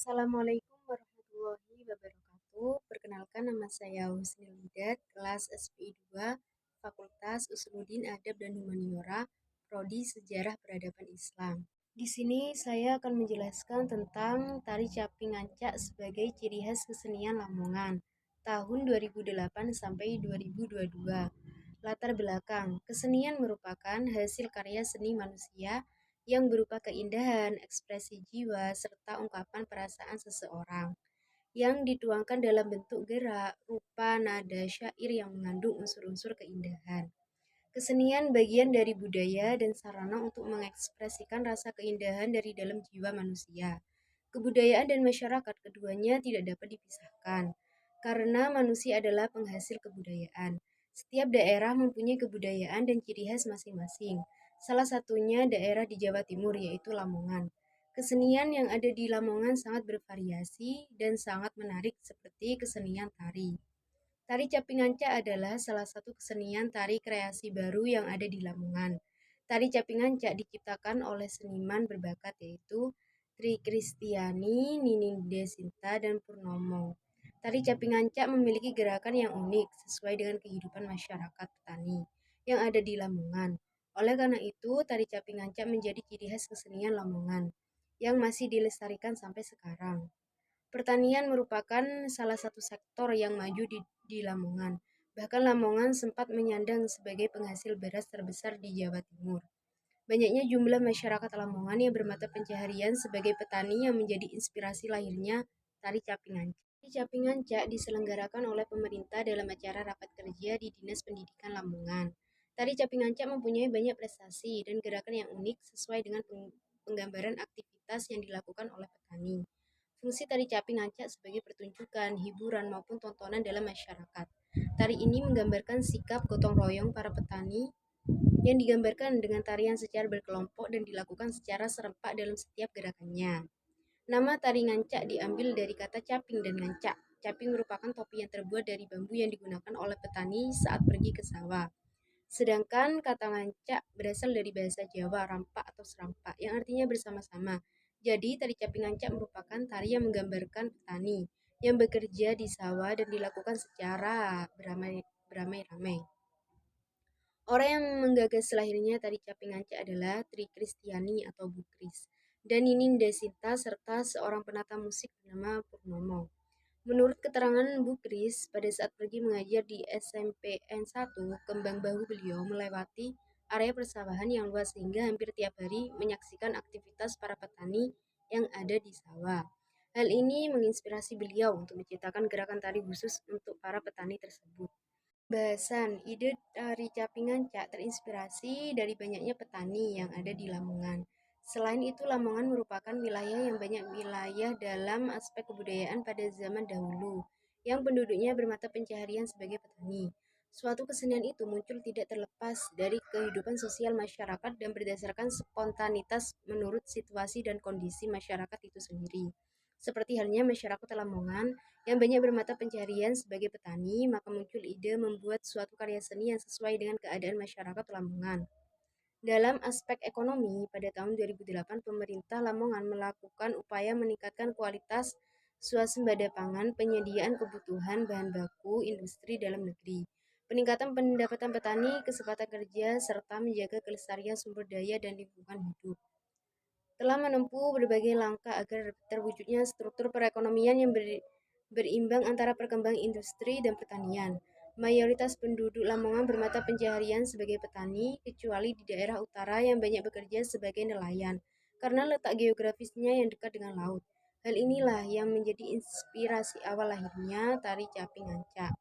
Assalamualaikum warahmatullahi wabarakatuh. Perkenalkan nama saya Husnil Widat, kelas SPI 2, Fakultas Usuluddin Adab dan Humaniora, Prodi Sejarah Peradaban Islam. Di sini saya akan menjelaskan tentang tari caping ancak sebagai ciri khas kesenian Lamongan tahun 2008 sampai 2022. Latar belakang, kesenian merupakan hasil karya seni manusia yang berupa keindahan, ekspresi jiwa, serta ungkapan perasaan seseorang yang dituangkan dalam bentuk gerak, rupa, nada, syair yang mengandung unsur-unsur keindahan. Kesenian bagian dari budaya dan sarana untuk mengekspresikan rasa keindahan dari dalam jiwa manusia. Kebudayaan dan masyarakat keduanya tidak dapat dipisahkan, karena manusia adalah penghasil kebudayaan. Setiap daerah mempunyai kebudayaan dan ciri khas masing-masing. Salah satunya daerah di Jawa Timur, yaitu Lamongan. Kesenian yang ada di Lamongan sangat bervariasi dan sangat menarik, seperti kesenian tari. Tari Caping Ancak adalah salah satu kesenian tari kreasi baru yang ada di Lamongan. Tari Caping Ancak diciptakan oleh seniman berbakat yaitu Tri Kristiani, Nining Desinta, dan Purnomo. Tari Caping Ancak memiliki gerakan yang unik sesuai dengan kehidupan masyarakat petani yang ada di Lamongan. Oleh karena itu, Tari Caping Ancak menjadi ciri khas kesenian Lamongan yang masih dilestarikan sampai sekarang. Pertanian merupakan salah satu sektor yang maju di Lamongan. Bahkan Lamongan sempat menyandang sebagai penghasil beras terbesar di Jawa Timur. Banyaknya jumlah masyarakat Lamongan yang bermata pencaharian sebagai petani yang menjadi inspirasi lahirnya Tari Caping Ancak. Tari Caping Ancak diselenggarakan oleh pemerintah dalam acara rapat kerja di Dinas Pendidikan Lamongan. Tari Caping Ancak mempunyai banyak prestasi dan gerakan yang unik sesuai dengan penggambaran aktivitas yang dilakukan oleh petani. Fungsi tari caping ancak sebagai pertunjukan, hiburan, maupun tontonan dalam masyarakat. Tari ini menggambarkan sikap gotong royong para petani yang digambarkan dengan tarian secara berkelompok dan dilakukan secara serempak dalam setiap gerakannya. Nama tari ngancak diambil dari kata caping dan ngancak. Caping merupakan topi yang terbuat dari bambu yang digunakan oleh petani saat pergi ke sawah. Sedangkan kata ngancak berasal dari bahasa Jawa rampak atau serampak yang artinya bersama-sama. Jadi tari caping ngancak merupakan tari yang menggambarkan petani yang bekerja di sawah dan dilakukan secara beramai-ramai. Orang yang menggagas lahirnya tari caping ancak adalah Tri Kristiani atau Bu Kris dan Nining Desinta serta seorang penata musik bernama Purnomo. Menurut keterangan Bu Kris, pada saat pergi mengajar di SMPN 1, Kembang Bahu beliau melewati area persawahan yang luas sehingga hampir tiap hari menyaksikan aktivitas para petani yang ada di sawah. Hal ini menginspirasi beliau untuk menciptakan gerakan tari khusus untuk para petani tersebut. Bahasan, ide tari caping ancak terinspirasi dari banyaknya petani yang ada di Lamongan. Selain itu, Lamongan merupakan wilayah yang banyak wilayah dalam aspek kebudayaan pada zaman dahulu, yang penduduknya bermata pencaharian sebagai petani. Suatu kesenian itu muncul tidak terlepas dari kehidupan sosial masyarakat dan berdasarkan spontanitas menurut situasi dan kondisi masyarakat itu sendiri. Seperti halnya masyarakat Lamongan yang banyak bermata pencaharian sebagai petani, maka muncul ide membuat suatu karya seni yang sesuai dengan keadaan masyarakat Lamongan. Dalam aspek ekonomi, pada tahun 2008 pemerintah Lamongan melakukan upaya meningkatkan kualitas swasembada pangan, penyediaan kebutuhan bahan baku industri dalam negeri, peningkatan pendapatan petani, kesempatan kerja, serta menjaga kelestarian sumber daya dan lingkungan hidup. Telah menempuh berbagai langkah agar terwujudnya struktur perekonomian yang berimbang antara perkembangan industri dan pertanian. Mayoritas penduduk Lamongan bermata pencaharian sebagai petani, kecuali di daerah utara yang banyak bekerja sebagai nelayan, karena letak geografisnya yang dekat dengan laut. Hal inilah yang menjadi inspirasi awal lahirnya tari caping ancak.